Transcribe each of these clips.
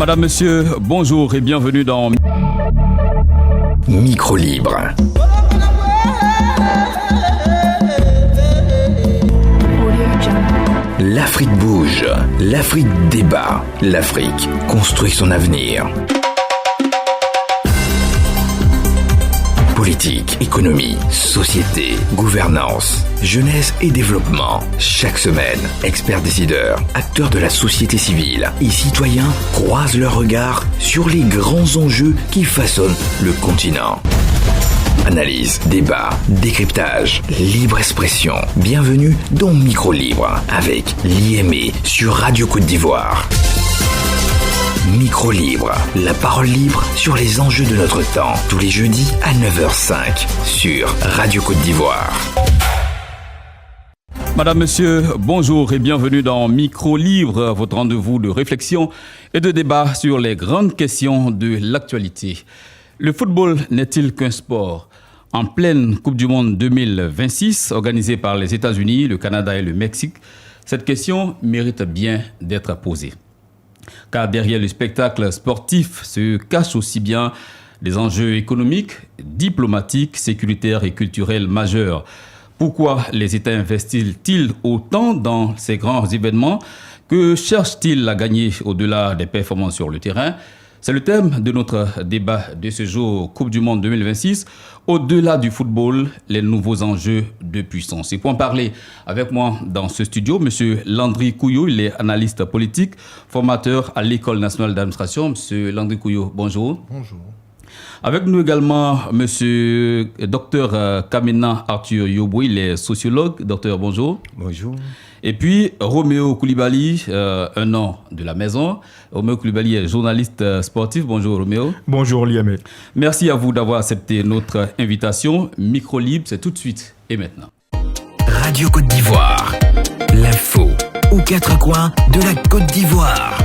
Madame, Monsieur, bonjour et bienvenue dans Micro Libre. L'Afrique bouge, l'Afrique débat, l'Afrique construit son avenir. Politique, économie, société, gouvernance, jeunesse et développement. Chaque semaine, experts décideurs, acteurs de la société civile et citoyens croisent leurs regards sur les grands enjeux qui façonnent le continent. Analyse, débat, décryptage, libre expression. Bienvenue dans Micro Libre avec l'IME sur Radio Côte d'Ivoire. Micro Libre, la parole libre sur les enjeux de notre temps, tous les jeudis à 9h05 sur Radio Côte d'Ivoire. Madame, Monsieur, bonjour et bienvenue dans Micro Libre, votre rendez-vous de réflexion et de débat sur les grandes questions de l'actualité. Le football n'est-il qu'un sport ? En pleine Coupe du Monde 2026, organisée par les États-Unis, le Canada et le Mexique, cette question mérite bien d'être posée. Car derrière le spectacle sportif se cachent aussi bien des enjeux économiques, diplomatiques, sécuritaires et culturels majeurs. Pourquoi les États investissent-ils autant dans ces grands événements ? Que cherchent-ils à gagner au-delà des performances sur le terrain ? C'est le thème de notre débat de ce jour, Coupe du Monde 2026. Au-delà du football, les nouveaux enjeux de puissance. Et pour en parler avec moi dans ce studio, M. Landry Couillot, il est analyste politique, formateur à l'École nationale d'administration. M. Landry Couillot, bonjour. Bonjour. Avec nous également M. Dr Kamena Arthur Yobou, il est sociologue. Docteur, bonjour. Bonjour. Et puis Roméo Koulibaly, un nom de la maison. Roméo Koulibaly est journaliste sportif. Bonjour Roméo. Bonjour Liamé. Merci à vous d'avoir accepté notre invitation. Micro Libre, c'est tout de suite et maintenant. Radio Côte d'Ivoire, l'info aux quatre coins de la Côte d'Ivoire.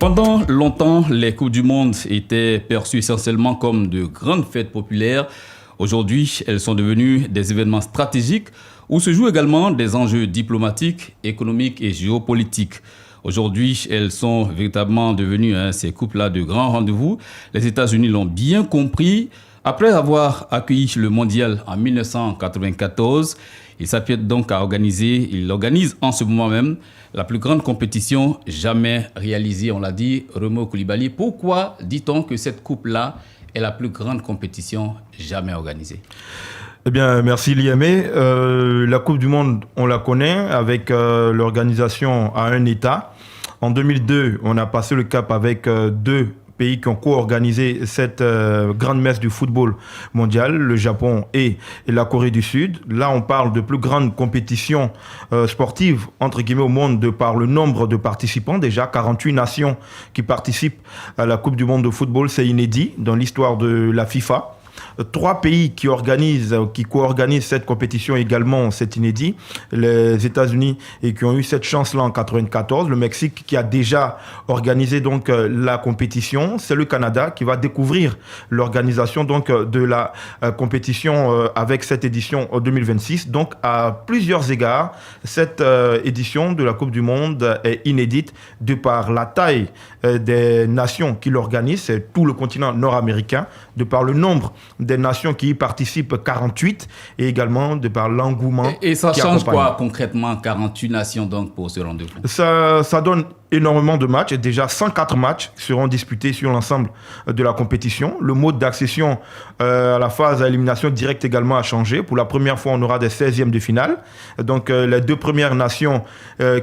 Pendant longtemps, les Coupes du Monde étaient perçues essentiellement comme de grandes fêtes populaires. Aujourd'hui, elles sont devenues des événements stratégiques où se jouent également des enjeux diplomatiques, économiques et géopolitiques. Aujourd'hui, elles sont véritablement devenues ces coupes-là de grands rendez-vous. Les États-Unis l'ont bien compris. Après avoir accueilli le mondial en 1994, il s'apprête donc à organiser, il organise en ce moment même la plus grande compétition jamais réalisée, on l'a dit, Roméo Koulibaly. Pourquoi dit-on que cette coupe-là est la plus grande compétition jamais organisée ? Eh bien, merci Liamé. La Coupe du Monde, on la connaît avec l'organisation à un État. En 2002, on a passé le cap avec deux pays qui ont co-organisé cette grande messe du football mondial, le Japon et la Corée du Sud. Là, on parle de plus grande compétition sportive, entre guillemets, au monde de par le nombre de participants. Déjà, 48 nations qui participent à la Coupe du Monde de football, c'est inédit dans l'histoire de la FIFA. 3 pays qui co-organisent cette compétition également, c'est inédit. Les États-Unis et qui ont eu cette chance-là en 1994. Le Mexique qui a déjà organisé donc la compétition. C'est le Canada qui va découvrir l'organisation donc de la compétition avec cette édition 2026. Donc à plusieurs égards, cette édition de la Coupe du Monde est inédite de par la taille des nations qui l'organisent. C'est tout le continent nord-américain, de par le nombre des nations qui y participent, 48, et également de par l'engouement. Et ça change quoi concrètement, 48 nations donc pour ce rendez-vous ? Ça donne énormément de matchs. Déjà 104 matchs seront disputés sur l'ensemble de la compétition. Le mode d'accession à la phase à élimination directe également a changé. Pour la première fois, on aura des 16e de finale. Donc les 2 premières nations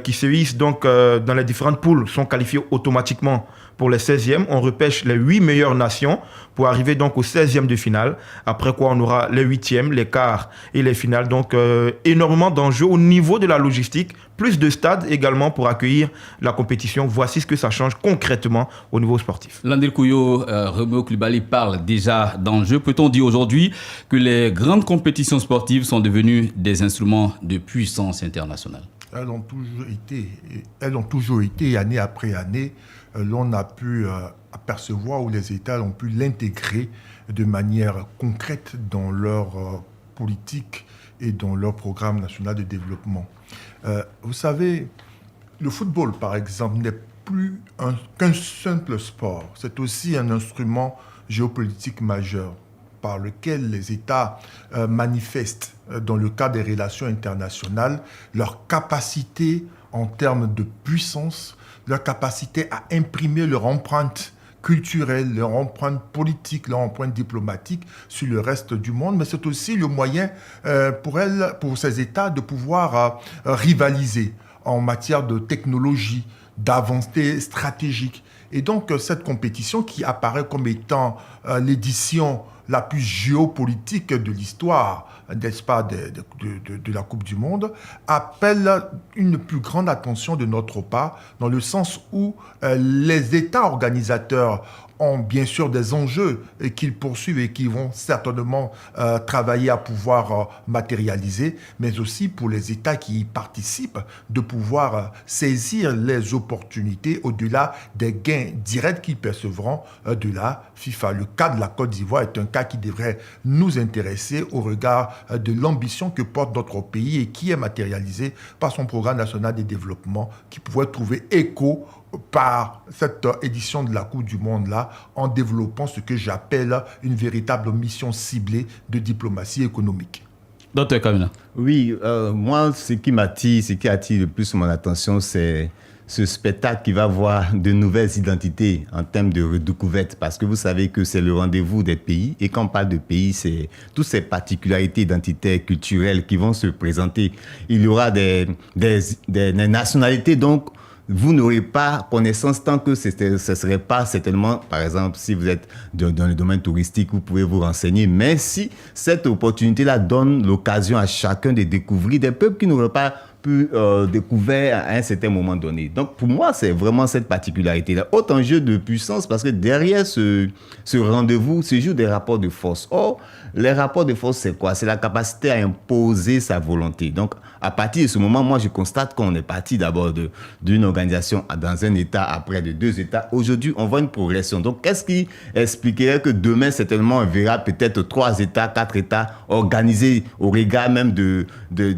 qui se hissent donc dans les différentes poules sont qualifiées automatiquement pour les 16e. On repêche les 8 meilleures nations pour arriver donc aux 16e de finale. Après quoi, on aura les 8e, les quarts et les finales. Donc énormément d'enjeux au niveau de la logistique. Plus de stades également pour accueillir la compétition. Voici ce que ça change concrètement au niveau sportif. Landry Couillot, Roméo Koulibaly parle déjà d'enjeux. Peut-on dire aujourd'hui que les grandes compétitions sportives sont devenues des instruments de puissance internationale ? Elles ont toujours été, année après année, l'on a pu apercevoir où les États ont pu l'intégrer de manière concrète dans leur politique et dans leur programme national de développement. Vous savez, le football, par exemple, n'est plus qu'un simple sport. C'est aussi un instrument géopolitique majeur par lequel les États manifestent, dans le cadre des relations internationales, leur capacité en termes de puissance, leur capacité à imprimer leur empreinte culturelle, leur empreinte politique, leur empreinte diplomatique sur le reste du monde, mais c'est aussi le moyen pour ces États de pouvoir rivaliser en matière de technologie, d'avancées stratégiques. Et donc, cette compétition qui apparaît comme étant l'édition la plus géopolitique de l'histoire, n'est-ce pas, de la Coupe du Monde, appelle une plus grande attention de notre part, dans le sens où les États organisateurs ont bien sûr des enjeux qu'ils poursuivent et qui vont certainement travailler à pouvoir matérialiser, mais aussi pour les États qui y participent de pouvoir saisir les opportunités au-delà des gains directs qu'ils percevront de la FIFA. Le cas de la Côte d'Ivoire est un cas qui devrait nous intéresser au regard de l'ambition que porte notre pays et qui est matérialisée par son programme national de développement qui pourrait trouver écho par cette édition de la Coupe du Monde-là, en développant ce que j'appelle une véritable mission ciblée de diplomatie économique. Docteur Kamina. Oui, moi, ce qui attire le plus mon attention, c'est ce spectacle qui va voir de nouvelles identités en termes de redécouverte, parce que vous savez que c'est le rendez-vous des pays, et quand on parle de pays, c'est toutes ces particularités identitaires, culturelles qui vont se présenter. Il y aura des nationalités, donc vous n'aurez pas connaissance tant que ce ne serait pas certainement, par exemple, si vous êtes dans le domaine touristique, vous pouvez vous renseigner, mais si cette opportunité-là donne l'occasion à chacun de découvrir des peuples qui n'auraient pas pu découvrir à un certain moment donné. Donc pour moi, c'est vraiment cette particularité-là. Autre enjeu de puissance, parce que derrière ce rendez-vous se jouent des rapports de force. Or, les rapports de force, c'est quoi? C'est la capacité à imposer sa volonté. Donc, à partir de ce moment, moi, je constate qu'on est parti d'abord d'une organisation dans un État, après de 2 États. Aujourd'hui, on voit une progression. Donc, qu'est-ce qui expliquerait que demain, certainement, on verra peut-être 3 États, 4 États organisés au regard même de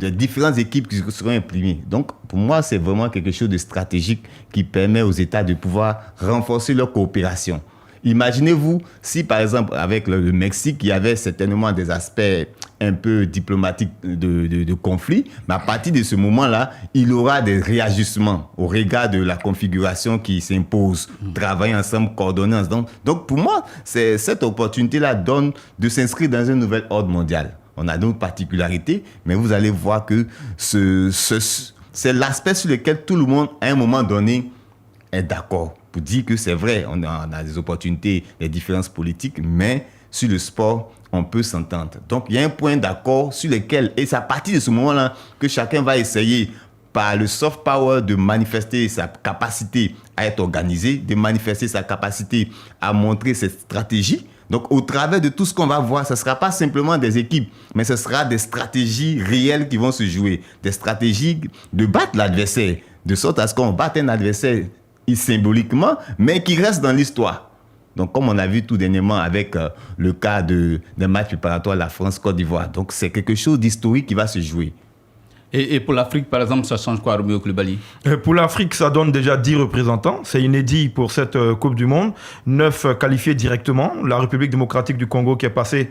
différentes équipes qui seront imprimées. Donc, pour moi, c'est vraiment quelque chose de stratégique qui permet aux États de pouvoir renforcer leur coopération. Imaginez-vous si, par exemple, avec le Mexique, il y avait certainement des aspects un peu diplomatiques de conflit, mais à partir de ce moment-là, il y aura des réajustements au regard de la configuration qui s'impose, travailler ensemble, coordonner ensemble. Donc, pour moi, cette opportunité-là donne de s'inscrire dans un nouvel ordre mondial. On a d'autres particularités, mais vous allez voir que c'est l'aspect sur lequel tout le monde, à un moment donné, est d'accord. Pour dire que c'est vrai, on a des opportunités, des différences politiques, mais sur le sport, on peut s'entendre. Donc, il y a un point d'accord sur lequel, et c'est à partir de ce moment-là que chacun va essayer, par le soft power, de manifester sa capacité à être organisé, de manifester sa capacité à montrer cette stratégie. Donc, au travers de tout ce qu'on va voir, ce ne sera pas simplement des équipes, mais ce sera des stratégies réelles qui vont se jouer, des stratégies de battre l'adversaire, de sorte à ce qu'on batte un adversaire symboliquement, mais qui reste dans l'histoire. Donc, comme on a vu tout dernièrement avec le cas d'un match préparatoire la France-Côte d'Ivoire. Donc, c'est quelque chose d'historique qui va se jouer. Et pour l'Afrique, par exemple, ça change quoi, Roméo Koulibaly? Pour l'Afrique, ça donne déjà 10 représentants. C'est inédit pour cette Coupe du Monde. 9 qualifiés directement. La République démocratique du Congo qui est passée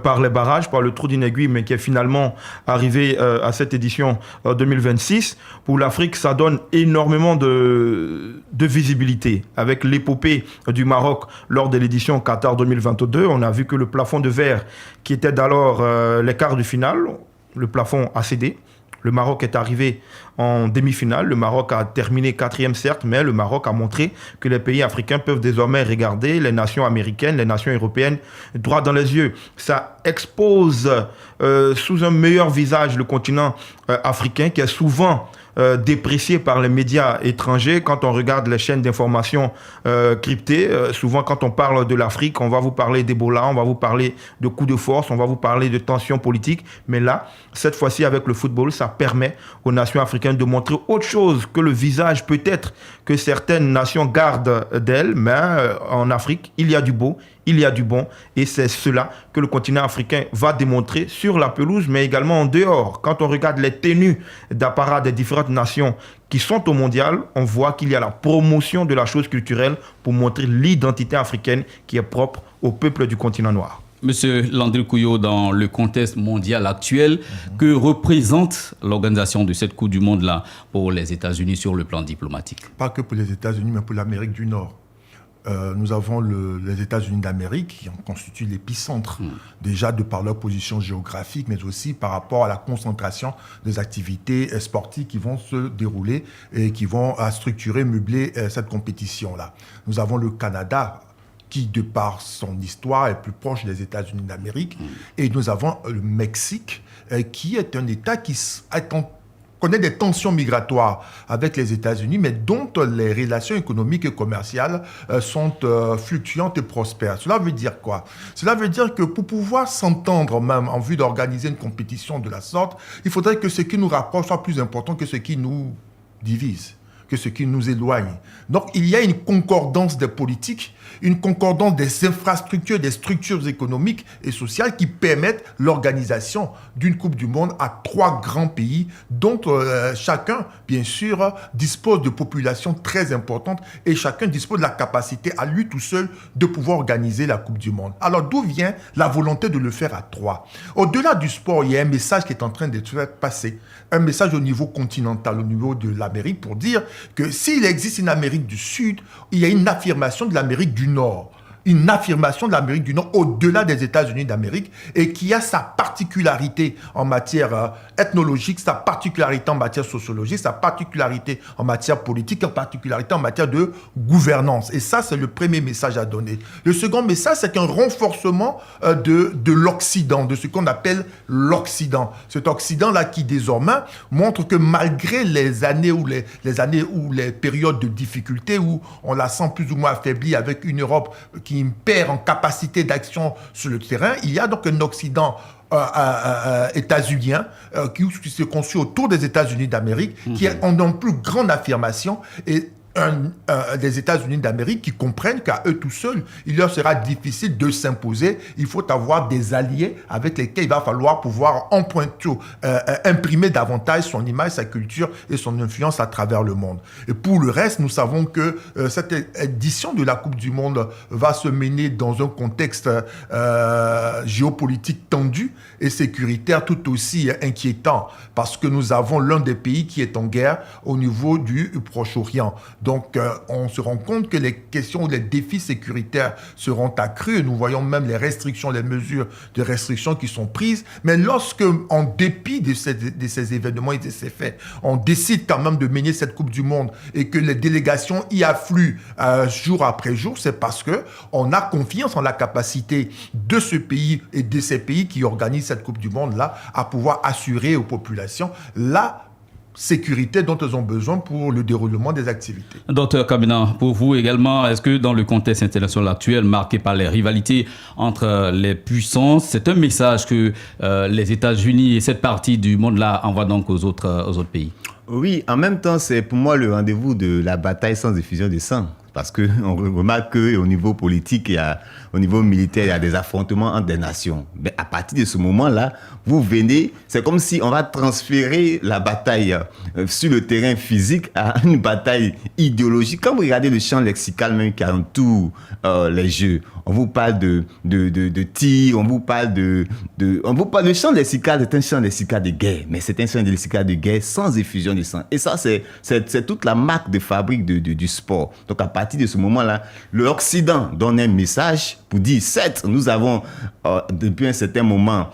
par les barrages, par le trou d'une aiguille, mais qui est finalement arrivée à cette édition 2026. Pour l'Afrique, ça donne énormément de visibilité. Avec l'épopée du Maroc lors de l'édition Qatar 2022, on a vu que le plafond de verre, qui était d'alors les quarts de finale, le plafond a cédé. Le Maroc est arrivé en demi-finale. Le Maroc a terminé 4e, certes, mais le Maroc a montré que les pays africains peuvent désormais regarder les nations américaines, les nations européennes, droit dans les yeux. Ça expose sous un meilleur visage le continent africain qui est souvent déprécié par les médias étrangers. Quand on regarde les chaînes d'information cryptées, souvent quand on parle de l'Afrique, on va vous parler d'Ebola, on va vous parler de coups de force, on va vous parler de tensions politiques. Mais là, cette fois-ci avec le football, ça permet aux nations africaines de montrer autre chose que le visage peut-être que certaines nations gardent d'elles. Mais en Afrique, il y a du beau, il y a du bon, et c'est cela que le continent africain va démontrer sur la pelouse, mais également en dehors. Quand on regarde les tenues d'apparat des différentes différentes nations qui sont au mondial, on voit qu'il y a la promotion de la chose culturelle pour montrer l'identité africaine qui est propre au peuple du continent noir. Monsieur Landry Couillot, dans le contexte mondial actuel, que représente l'organisation de cette Coupe du Monde-là pour les États-Unis sur le plan diplomatique? Pas que pour les États-Unis, mais pour l'Amérique du Nord. Nous avons les États-Unis d'Amérique qui en constituent l'épicentre, déjà de par leur position géographique, mais aussi par rapport à la concentration des activités sportives qui vont se dérouler et qui vont structurer, meubler cette compétition-là. Nous avons le Canada qui, de par son histoire, est plus proche des États-Unis d'Amérique. Et nous avons le Mexique, qui est un État qui connaît des tensions migratoires avec les États-Unis, mais dont les relations économiques et commerciales sont fluctuantes et prospères. Cela veut dire quoi? Cela veut dire que pour pouvoir s'entendre même en vue d'organiser une compétition de la sorte, il faudrait que ce qui nous rapproche soit plus important que ce qui nous divise, que ce qui nous éloigne. Donc il y a une concordance des politiques, une concordance des infrastructures, des structures économiques et sociales qui permettent l'organisation d'une Coupe du Monde à 3 grands pays dont chacun, bien sûr, dispose de populations très importantes et chacun dispose de la capacité à lui tout seul de pouvoir organiser la Coupe du Monde. Alors d'où vient la volonté de le faire à 3? Au-delà du sport, il y a un message qui est en train d'être passé, un message au niveau continental, au niveau de l'Amérique, pour dire que s'il existe une Amérique du Sud, il y a une affirmation de l'Amérique du Nord. Une affirmation de l'Amérique du Nord au-delà des États-Unis d'Amérique et qui a sa particularité en matière ethnologique, sa particularité en matière sociologique, sa particularité en matière politique, en particularité en matière de gouvernance. Et ça, c'est le premier message à donner. Le second message, c'est un renforcement de l'Occident, de ce qu'on appelle l'Occident. Cet Occident-là qui désormais montre que malgré les années ou les périodes de difficulté où on la sent plus ou moins affaiblie avec une Europe qui perd en capacité d'action sur le terrain, il y a donc un Occident états-unien qui se construit autour des États-Unis d'Amérique, qui est en plus grande affirmation et des États-Unis d'Amérique qui comprennent qu'à eux tout seuls, il leur sera difficile de s'imposer. Il faut avoir des alliés avec lesquels il va falloir pouvoir imprimer davantage son image, sa culture et son influence à travers le monde. Et pour le reste, nous savons que cette édition de la Coupe du Monde va se mener dans un contexte géopolitique tendu et sécuritaire tout aussi inquiétant, parce que nous avons l'un des pays qui est en guerre au niveau du Proche-Orient. Donc, on se rend compte que les questions, les défis sécuritaires seront accrus. Nous voyons même les restrictions, les mesures de restriction qui sont prises. Mais lorsque, en dépit de ces événements et de ces faits, on décide quand même de mener cette Coupe du Monde et que les délégations y affluent jour après jour, c'est parce qu'on a confiance en la capacité de ce pays et de ces pays qui organisent cette Coupe du Monde-là à pouvoir assurer aux populations la sécurité dont elles ont besoin pour le déroulement des activités. Docteur Kabina, pour vous également, est-ce que dans le contexte international actuel marqué par les rivalités entre les puissances, c'est un message que les États-Unis et cette partie du monde-là envoient donc aux autres pays? Oui, en même temps, c'est pour moi le rendez-vous de la bataille sans effusion de sang. Parce qu'on remarque qu'au niveau politique, au niveau militaire, il y a des affrontements entre des nations. Mais à partir de ce moment-là, vous venez, c'est comme si on va transférer la bataille sur le terrain physique à une bataille idéologique. Quand vous regardez le champ lexical même qui entoure les jeux, on vous parle de tir, on vous parle le champ lexical est un champ lexical de guerre, mais c'est un champ lexical de guerre sans effusion de sang. Et ça, c'est toute la marque de fabrique du sport. Donc à partir de ce moment-là, l'Occident donne un message pour dire, certes, nous avons depuis un certain moment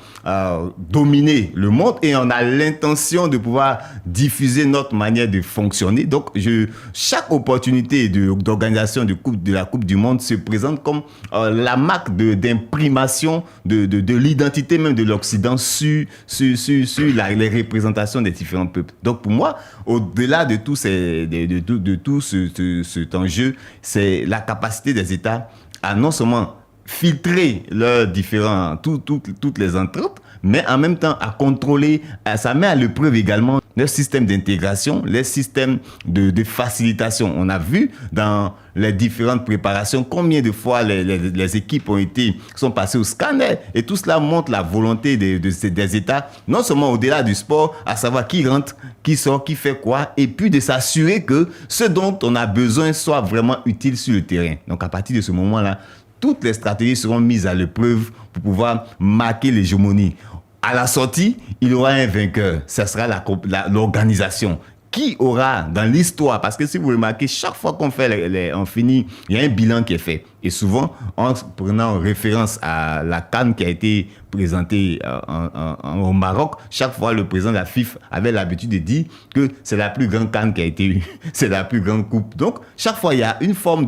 dominé le monde et on a l'intention de pouvoir diffuser notre manière de fonctionner. Donc chaque opportunité d'organisation de la Coupe du Monde se présente comme la marque d'imprimation de l'identité même de l'Occident sur les représentations des différents peuples. Donc pour moi, au-delà de tout cet enjeu, c'est la capacité des États à non seulement filtrer leurs différents, toutes les ententes, mais en même temps à contrôler, ça met à l'épreuve également leur système d'intégration, les systèmes de facilitation. On a vu dans les différentes préparations combien de fois les équipes sont passées au scanner, et tout cela montre la volonté des États, non seulement au-delà du sport, à savoir qui rentre, qui sort, qui fait quoi, et puis de s'assurer que ce dont on a besoin soit vraiment utile sur le terrain. Donc à partir de ce moment-là, toutes les stratégies seront mises à l'épreuve pour pouvoir marquer l'hégémonie. À la sortie, il y aura un vainqueur. Ce sera l'organisation. Qui aura dans l'histoire, parce que si vous remarquez, chaque fois qu'on fait on finit, il y a un bilan qui est fait. Et souvent, en prenant référence à la CAN qui a été présentée au Maroc, chaque fois le président de la FIFA avait l'habitude de dire que c'est la plus grande CAN qui a été eue, c'est la plus grande coupe. Donc, chaque fois, il y a une forme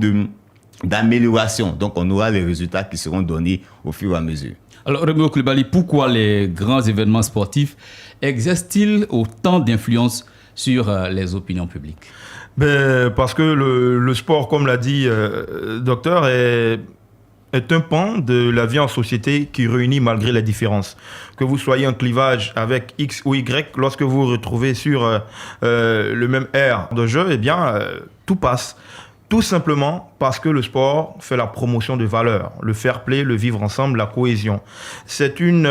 d'amélioration. Donc, on aura les résultats qui seront donnés au fur et à mesure. Alors, Romeo Coulibaly, pourquoi les grands événements sportifs exercent-ils autant d'influence sur les opinions publiques? Parce que le sport, comme l'a dit docteur, est un pan de la vie en société qui réunit malgré les différences. Que vous soyez en clivage avec X ou Y, lorsque vous vous retrouvez sur le même aire de jeu, eh bien, tout passe. Tout simplement parce que le sport fait la promotion de valeurs, le fair play, le vivre ensemble, la cohésion. C'est une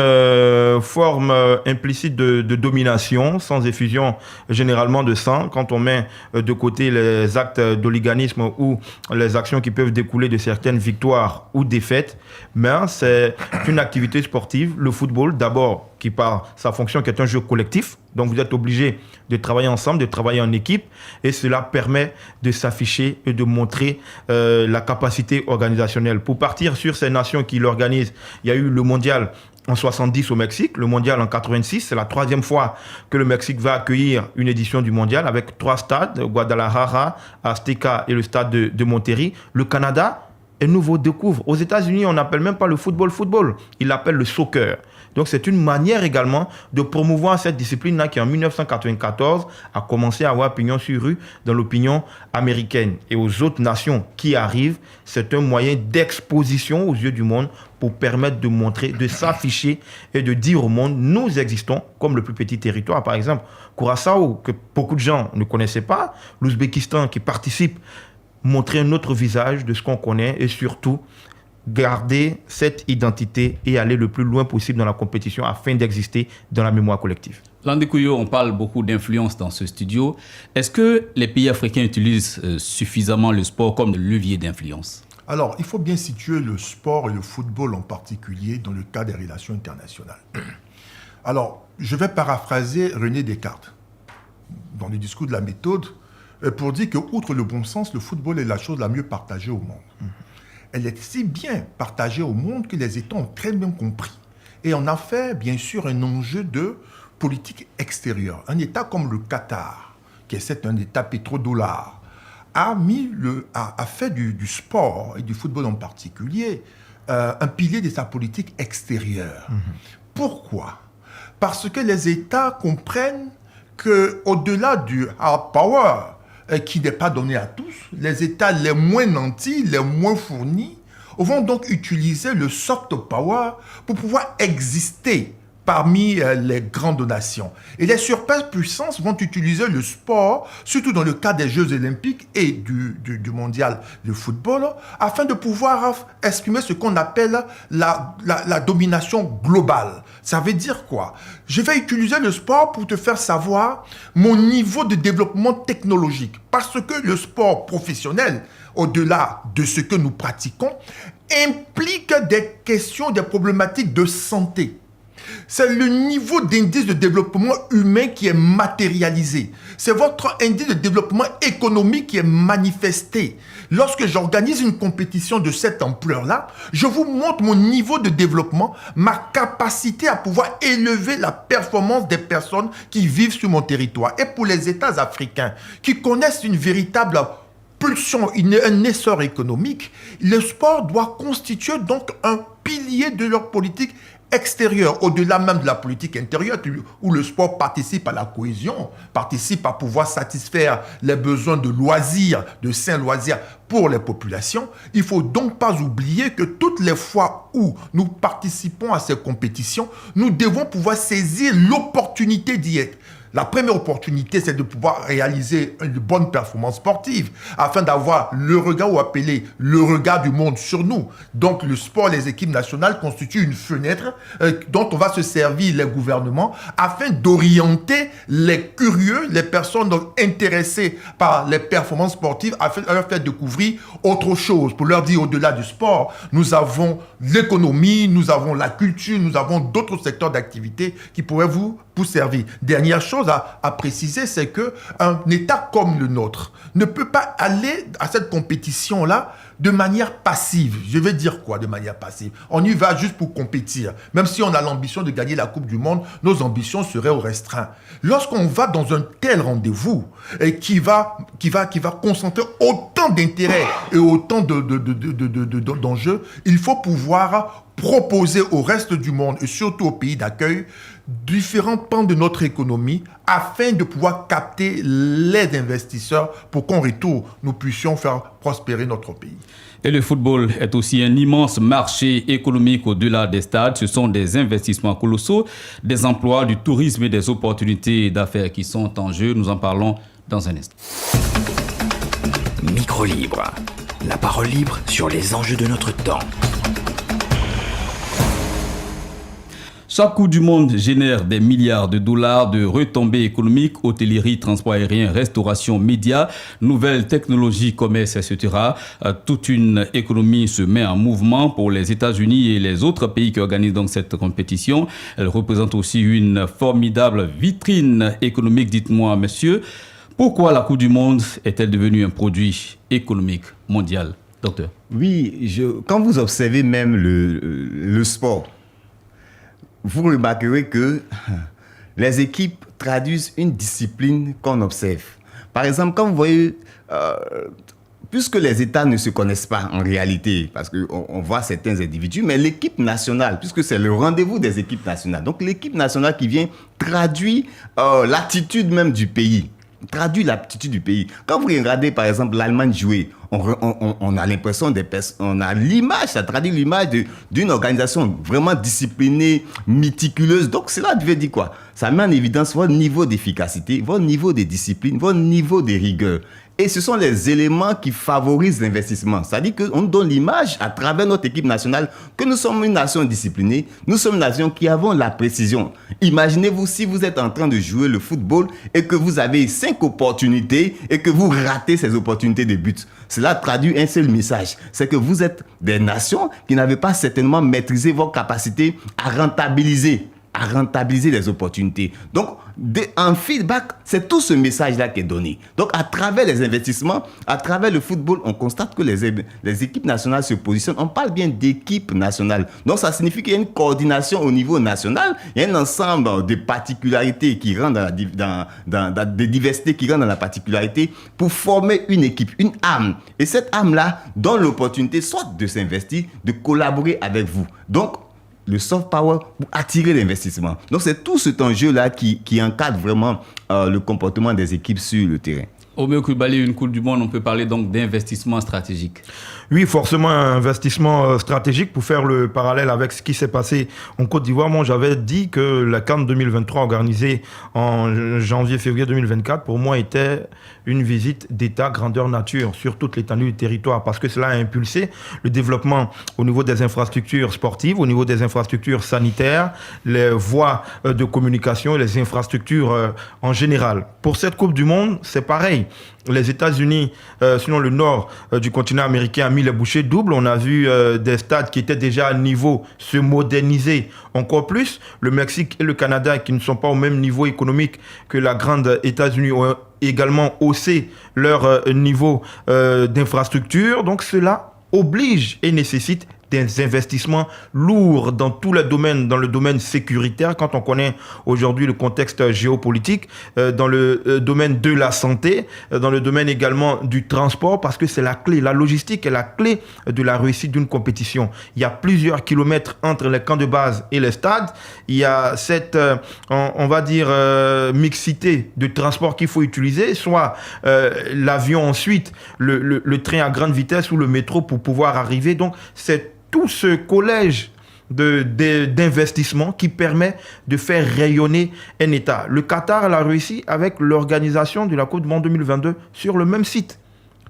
forme implicite de domination, sans effusion généralement de sang. Quand on met de côté les actes d'oliganisme ou les actions qui peuvent découler de certaines victoires ou défaites, mais c'est une activité sportive, le football d'abord, qui par sa fonction qui est un jeu collectif. Donc vous êtes obligé de travailler ensemble, de travailler en équipe, et cela permet de s'afficher et de montrer la capacité organisationnelle. Pour partir sur ces nations qui l'organisent, il y a eu le mondial en 70 au Mexique, le mondial en 86, c'est la 3e fois que le Mexique va accueillir une édition du mondial avec 3 stades, Guadalajara, Azteca et le stade de Monterrey. Le Canada, un nouveau découvre. Aux États-Unis, on n'appelle même pas le football, il l'appelle le soccer. Donc c'est une manière également de promouvoir cette discipline-là qui en 1994 a commencé à avoir pignon sur rue dans l'opinion américaine. Et aux autres nations qui arrivent, c'est un moyen d'exposition aux yeux du monde pour permettre de montrer, de s'afficher et de dire au monde, nous existons comme le plus petit territoire. Par exemple, Curaçao, que beaucoup de gens ne connaissaient pas, l'Ouzbékistan qui participe, montrer un autre visage de ce qu'on connaît et surtout garder cette identité et aller le plus loin possible dans la compétition afin d'exister dans la mémoire collective. Landé Couillot, on parle beaucoup d'influence dans ce studio. Est-ce que les pays africains utilisent suffisamment le sport comme levier d'influence? Alors, il faut bien situer le sport et le football en particulier dans le cadre des relations internationales. Alors, je vais paraphraser René Descartes dans le discours de la méthode pour dire que, outre le bon sens, le football est la chose la mieux partagée au monde. Elle est si bien partagée au monde que les États ont très bien compris. Et on a fait, bien sûr, un enjeu de politique extérieure. Un État comme le Qatar, qui est un État pétrodollar, a fait du sport et du football en particulier un pilier de sa politique extérieure. Pourquoi? Parce que les États comprennent qu'au-delà du hard power, qui n'est pas donné à tous, les États les moins nantis, les moins fournis, vont donc utiliser le soft power pour pouvoir exister parmi les grandes nations. Et les superpuissances vont utiliser le sport, surtout dans le cas des Jeux olympiques et du mondial de football, afin de pouvoir exprimer ce qu'on appelle la domination globale. Ça veut dire quoi? Je vais utiliser le sport pour te faire savoir mon niveau de développement technologique. Parce que le sport professionnel, au-delà de ce que nous pratiquons, implique des questions, des problématiques de santé. C'est le niveau d'indice de développement humain qui est matérialisé. C'est votre indice de développement économique qui est manifesté. Lorsque j'organise une compétition de cette ampleur-là, je vous montre mon niveau de développement, ma capacité à pouvoir élever la performance des personnes qui vivent sur mon territoire. Et pour les États africains qui connaissent une véritable pulsion, un essor économique, le sport doit constituer donc un pilier de leur politique extérieure, au-delà même de la politique intérieure, où le sport participe à la cohésion, participe à pouvoir satisfaire les besoins de loisirs, de sains loisirs pour les populations. Il ne faut donc pas oublier que toutes les fois où nous participons à ces compétitions, nous devons pouvoir saisir l'opportunité d'y être. La première opportunité, c'est de pouvoir réaliser une bonne performance sportive afin d'avoir le regard, ou appelé le regard du monde sur nous. Donc le sport, les équipes nationales constituent une fenêtre dont on va se servir les gouvernements afin d'orienter les curieux, les personnes donc intéressées par les performances sportives, afin de leur faire découvrir autre chose. Pour leur dire, au-delà du sport, nous avons l'économie, nous avons la culture, nous avons d'autres secteurs d'activité qui pourraient vous servir. Dernière chose à préciser, c'est qu'un État comme le nôtre ne peut pas aller à cette compétition-là de manière passive. Je vais dire quoi de manière passive? On y va juste pour compétir. Même si on a l'ambition de gagner la Coupe du Monde, nos ambitions seraient au restreint. Lorsqu'on va dans un tel rendez-vous et qui va concentrer autant d'intérêts et autant d'enjeux, il faut pouvoir proposer au reste du monde et surtout au pays d'accueil différents pans de notre économie afin de pouvoir capter les investisseurs pour qu'en retour, nous puissions faire prospérer notre pays. Et le football est aussi un immense marché économique au-delà des stades. Ce sont des investissements colossaux, des emplois, du tourisme et des opportunités d'affaires qui sont en jeu. Nous en parlons dans un instant. Micro libre. La parole libre sur les enjeux de notre temps. Chaque Coupe du Monde génère des milliards de dollars de retombées économiques, hôtellerie, transport aérien, restauration, médias, nouvelles technologies, commerce, etc. Toute une économie se met en mouvement pour les États-Unis et les autres pays qui organisent donc cette compétition. Elle représente aussi une formidable vitrine économique. Dites-moi, monsieur, pourquoi la Coupe du Monde est-elle devenue un produit économique mondial, docteur? Oui, quand vous observez même le sport, vous remarquerez que les équipes traduisent une discipline qu'on observe. Par exemple, quand vous voyez, puisque les États ne se connaissent pas en réalité, parce qu'on voit certains individus, mais l'équipe nationale, puisque c'est le rendez-vous des équipes nationales, donc l'équipe nationale qui vient traduit l'attitude même du pays. Traduit l'attitude du pays. Quand vous regardez par exemple l'Allemagne jouer, on a l'impression on a l'image, ça traduit l'image d'une organisation vraiment disciplinée, méticuleuse. Donc cela veut dire quoi? Ça met en évidence votre niveau d'efficacité, votre niveau de discipline, votre niveau de rigueur. Et ce sont les éléments qui favorisent l'investissement. C'est-à-dire qu'on donne l'image à travers notre équipe nationale que nous sommes une nation disciplinée, nous sommes une nation qui avons la précision. Imaginez-vous si vous êtes en train de jouer le football et que vous avez 5 opportunités et que vous ratez ces opportunités de but. Cela traduit un seul message, c'est que vous êtes des nations qui n'avaient pas certainement maîtrisé vos capacités à rentabiliser les opportunités. Donc, en feedback, c'est tout ce message-là qui est donné. Donc, à travers les investissements, à travers le football, on constate que les équipes nationales se positionnent. On parle bien d'équipes nationales. Donc, ça signifie qu'il y a une coordination au niveau national. Il y a un ensemble de particularités qui rentrent des diversités qui rentrent dans la particularité pour former une équipe, une âme. Et cette âme-là donne l'opportunité soit de s'investir, de collaborer avec vous. Donc, le soft power pour attirer l'investissement. Donc, c'est tout cet enjeu-là qui encadre vraiment le comportement des équipes sur le terrain. Oumé Coulibaly, une Coupe du Monde, on peut parler donc d'investissement stratégique. Oui, forcément un investissement stratégique pour faire le parallèle avec ce qui s'est passé en Côte d'Ivoire. Moi, j'avais dit que la CAN 2023 organisée en janvier-février 2024, pour moi, était une visite d'État grandeur nature sur toute l'étendue du territoire parce que cela a impulsé le développement au niveau des infrastructures sportives, au niveau des infrastructures sanitaires, les voies de communication et les infrastructures en général. Pour cette Coupe du Monde, c'est pareil. Les États-Unis, sinon le nord du continent américain, a mis les bouchées doubles. On a vu des stades qui étaient déjà à niveau se moderniser encore plus. Le Mexique et le Canada, qui ne sont pas au même niveau économique que la grande États-Unis, ont également haussé leur niveau d'infrastructure. Donc cela oblige et nécessite des investissements lourds dans tous les domaines, dans le domaine sécuritaire, quand on connaît aujourd'hui le contexte géopolitique, dans le domaine de la santé, dans le domaine également du transport, parce que c'est la clé. La logistique est la clé de la réussite d'une compétition. Il y a plusieurs kilomètres entre les camps de base et les stades. Il y a cette, on va dire, mixité de transport qu'il faut utiliser, soit l'avion ensuite, le train à grande vitesse ou le métro pour pouvoir arriver. Donc, c'est tout ce collège d'investissement qui permet de faire rayonner un État. Le Qatar l'a réussi avec l'organisation de la Coupe du Monde 2022 sur le même site.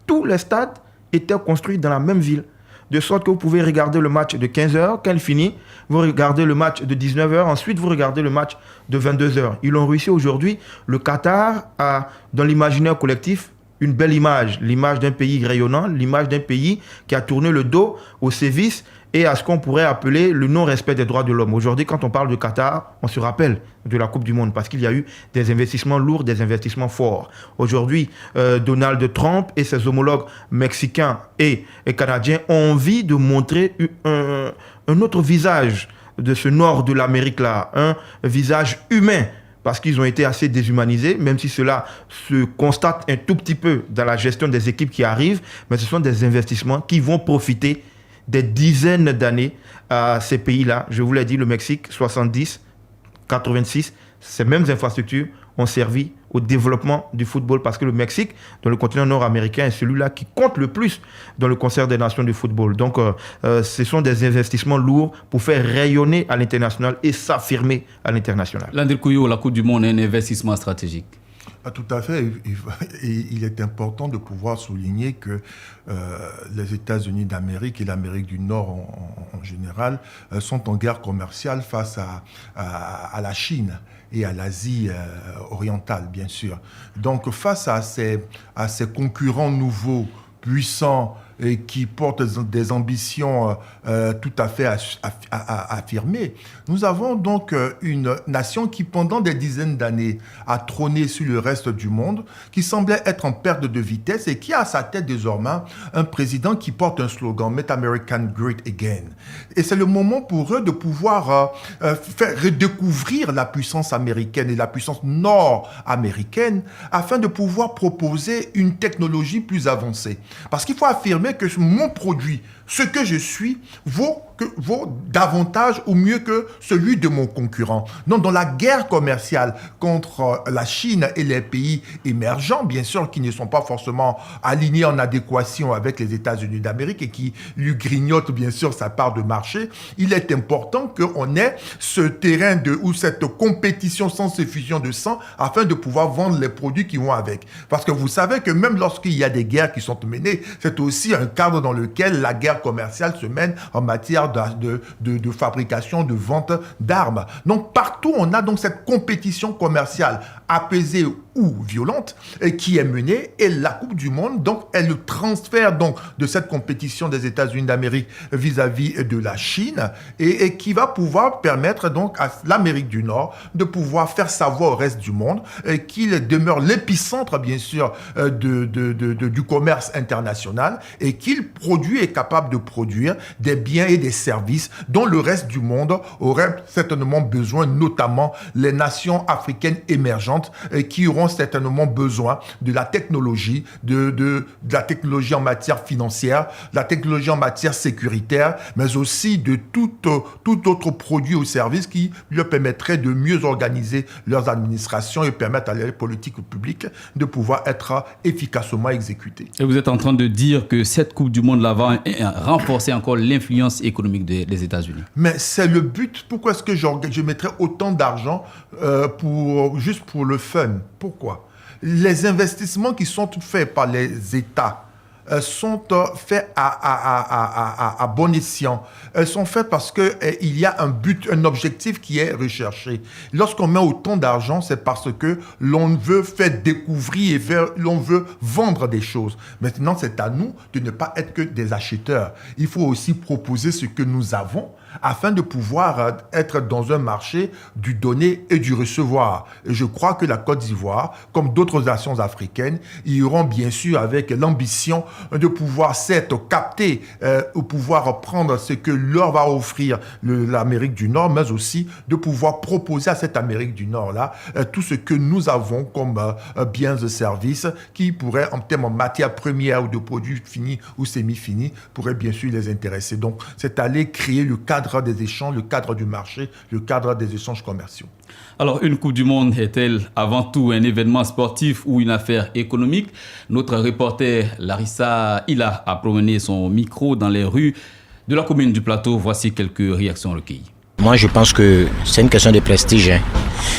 Tous les stades étaient construits dans la même ville. De sorte que vous pouvez regarder le match de 15h, quand il finit, vous regardez le match de 19h, ensuite vous regardez le match de 22h. Ils ont réussi aujourd'hui. Le Qatar a, dans l'imaginaire collectif, une belle image, l'image d'un pays rayonnant, l'image d'un pays qui a tourné le dos aux sévices et à ce qu'on pourrait appeler le non-respect des droits de l'homme. Aujourd'hui, quand on parle de Qatar, on se rappelle de la Coupe du Monde parce qu'il y a eu des investissements lourds, des investissements forts. Aujourd'hui, Donald Trump et ses homologues mexicains et canadiens ont envie de montrer un autre visage de ce nord de l'Amérique-là, un visage humain, parce qu'ils ont été assez déshumanisés, même si cela se constate un tout petit peu dans la gestion des équipes qui arrivent, mais ce sont des investissements qui vont profiter des dizaines d'années à ces pays-là. Je vous l'ai dit, le Mexique, 70, 86, ces mêmes infrastructures ont servi au développement du football parce que le Mexique, dans le continent nord-américain, est celui-là qui compte le plus dans le concert des nations du football. Donc, ce sont des investissements lourds pour faire rayonner à l'international et s'affirmer à l'international. Landry Couillot, la Coupe du Monde est un investissement stratégique. Tout à fait. Et il est important de pouvoir souligner que les États-Unis d'Amérique et l'Amérique du Nord en général sont en guerre commerciale face à la Chine et à l'Asie orientale, bien sûr. Donc, face à ces concurrents nouveaux, puissants, et qui portent des ambitions tout à fait affirmées. Nous avons donc une nation qui, pendant des dizaines d'années, a trôné sur le reste du monde, qui semblait être en perte de vitesse et qui a à sa tête désormais un président qui porte un slogan « Make America Great Again ». Et c'est le moment pour eux de pouvoir faire redécouvrir la puissance américaine et la puissance nord-américaine afin de pouvoir proposer une technologie plus avancée. Parce qu'il faut affirmer que mon produit, ce que je suis, vaut davantage ou mieux que celui de mon concurrent. Donc, dans la guerre commerciale contre la Chine et les pays émergents, bien sûr, qui ne sont pas forcément alignés en adéquation avec les États-Unis d'Amérique et qui lui grignotent, bien sûr, sa part de marché, il est important qu'on ait ce terrain ou cette compétition sans effusion de sang afin de pouvoir vendre les produits qui vont avec. Parce que vous savez que même lorsqu'il y a des guerres qui sont menées, c'est aussi un cadre dans lequel la guerre commerciale se mène en matière de fabrication, de vente d'armes. Donc partout, on a donc cette compétition commerciale apaisée ou violente qui est menée, et la Coupe du Monde, donc, est le transfert donc, de cette compétition des États-Unis d'Amérique vis-à-vis de la Chine et qui va pouvoir permettre donc à l'Amérique du Nord de pouvoir faire savoir au reste du monde qu'il demeure l'épicentre, bien sûr, du commerce international et qu'il produit et est capable de produire des biens et des services dont le reste du monde aurait certainement besoin, notamment les nations africaines émergentes qui auront certainement besoin de la technologie, de la technologie en matière financière, de la technologie en matière sécuritaire, mais aussi de tout autre produit ou service qui leur permettrait de mieux organiser leurs administrations et permettre à les politiques publiques de pouvoir être efficacement exécutées. Et vous êtes en train de dire que cette Coupe du Monde-là va renforcer encore l'influence économique des États-Unis. Mais c'est le but. Pourquoi est-ce que je mettrais autant d'argent juste pour le fun? Pourquoi? Les investissements qui sont faits par les États sont faits à bon escient. Elles sont faites parce qu'il y a un but, un objectif qui est recherché. Lorsqu'on met autant d'argent, c'est parce que l'on veut faire découvrir et l'on veut vendre des choses. Maintenant, c'est à nous de ne pas être que des acheteurs. Il faut aussi proposer ce que nous avons afin de pouvoir être dans un marché du donner et du recevoir. Et je crois que la Côte d'Ivoire, comme d'autres nations africaines, y auront bien sûr avec l'ambition de pouvoir s'être captés, ou pouvoir prendre ce que leur va offrir l'Amérique du Nord, mais aussi de pouvoir proposer à cette Amérique du Nord-là tout ce que nous avons comme biens et services qui pourraient, en termes de matières premières ou de produits finis ou semi-finis, pourraient bien sûr les intéresser. Donc, c'est aller créer le cadre des échanges, le cadre du marché, le cadre des échanges commerciaux. Alors, une Coupe du Monde est-elle avant tout un événement sportif ou une affaire économique? Notre reporter Larissa Hilla a promené son micro dans les rues de la commune du Plateau. Voici quelques réactions recueillies. Moi, je pense que c'est une question de prestige.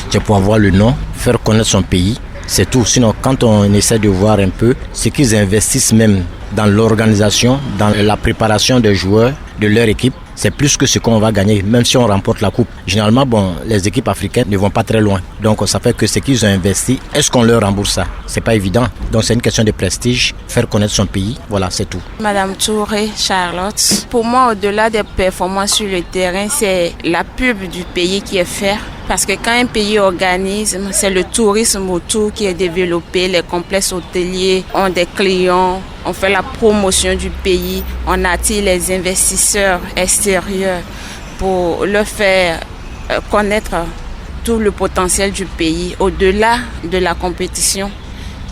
C'est pour avoir le nom, faire connaître son pays, c'est tout. Sinon, quand on essaie de voir un peu ce qu'ils investissent même dans l'organisation, dans la préparation des joueurs, de leur équipe, c'est plus que ce qu'on va gagner, même si on remporte la coupe. Généralement, les équipes africaines ne vont pas très loin. Donc, ça fait que ce qu'ils ont investi, est-ce qu'on leur rembourse ça? C'est pas évident. Donc, c'est une question de prestige, faire connaître son pays. Voilà, c'est tout. Madame Touré, Charlotte. Pour moi, au-delà des performances sur le terrain, c'est la pub du pays qui est faite. Parce que quand un pays organise, c'est le tourisme autour qui est développé, les complexes hôteliers ont des clients, on fait la promotion du pays, on attire les investisseurs extérieurs pour leur faire connaître tout le potentiel du pays. Au-delà de la compétition,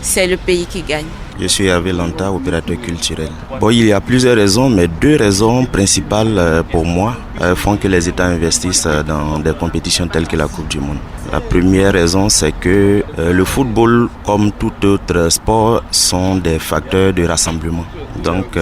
c'est le pays qui gagne. Je suis Hervé Lanta, opérateur culturel. Il y a plusieurs raisons, mais 2 raisons principales pour moi font que les États investissent dans des compétitions telles que la Coupe du Monde. La première raison, c'est que le football, comme tout autre sport, sont des facteurs de rassemblement. Donc,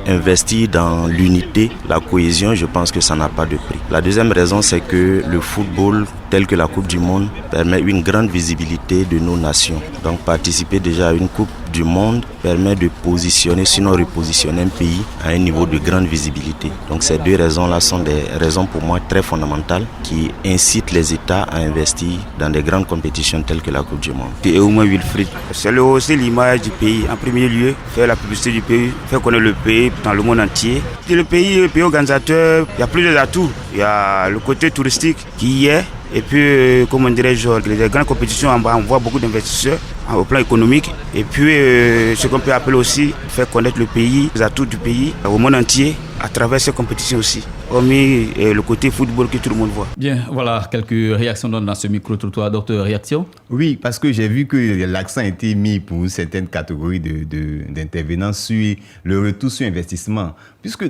investir dans l'unité, la cohésion, je pense que ça n'a pas de prix. La deuxième raison, c'est que le football, tel que la Coupe du Monde, permet une grande visibilité de nos nations. Donc, participer déjà à une Coupe du Monde permet de positionner, sinon repositionner un pays à un niveau de grande visibilité. Donc, ces 2 raisons-là sont des raisons pour moi très fondamentales qui incitent les États à investir dans des grandes compétitions telles que la Coupe du Monde. Et au moins Wilfried, c'est le hausser l'image du pays. En premier lieu, faire la publicité du pays, faire connaître le pays dans le monde entier. Et le pays organisateur, il y a plus d'atouts. Il y a le côté touristique qui y est. Et puis, comment dirais-je, les grandes compétitions, on voit beaucoup d'investisseurs au plan économique. Et puis, ce qu'on peut appeler aussi, faire connaître le pays, les atouts du pays au monde entier à travers ces compétitions aussi. Hormis le côté football que tout le monde voit. Bien, voilà quelques réactions dans ce micro-trottoir. Docteur, réaction? Oui, parce que j'ai vu que l'accent a été mis pour certaines catégories d'intervenants sur le retour sur investissement. Puisque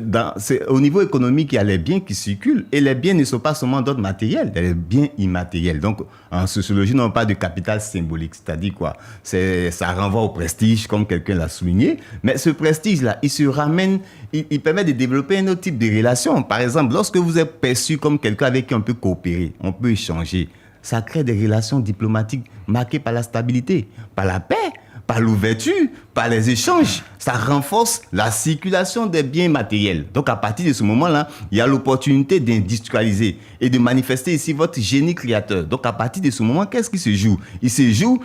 au niveau économique, il y a les biens qui circulent et les biens ne sont pas seulement d'ordre matériel, il y a les biens immatériels. Donc, en sociologie, on parle de capital symbolique. C'est-à-dire quoi? Ça renvoie au prestige, comme quelqu'un l'a souligné. Mais ce prestige-là, il se ramène, il permet de développer un autre type de relation. Par exemple, lorsque vous êtes perçu comme quelqu'un avec qui on peut coopérer, on peut échanger, ça crée des relations diplomatiques marquées par la stabilité, par la paix, par l'ouverture, par les échanges. Ça renforce la circulation des biens matériels. Donc, à partir de ce moment-là, il y a l'opportunité d'industrialiser et de manifester ici votre génie créateur. Donc, à partir de ce moment, qu'est-ce qui se joue? Il se joue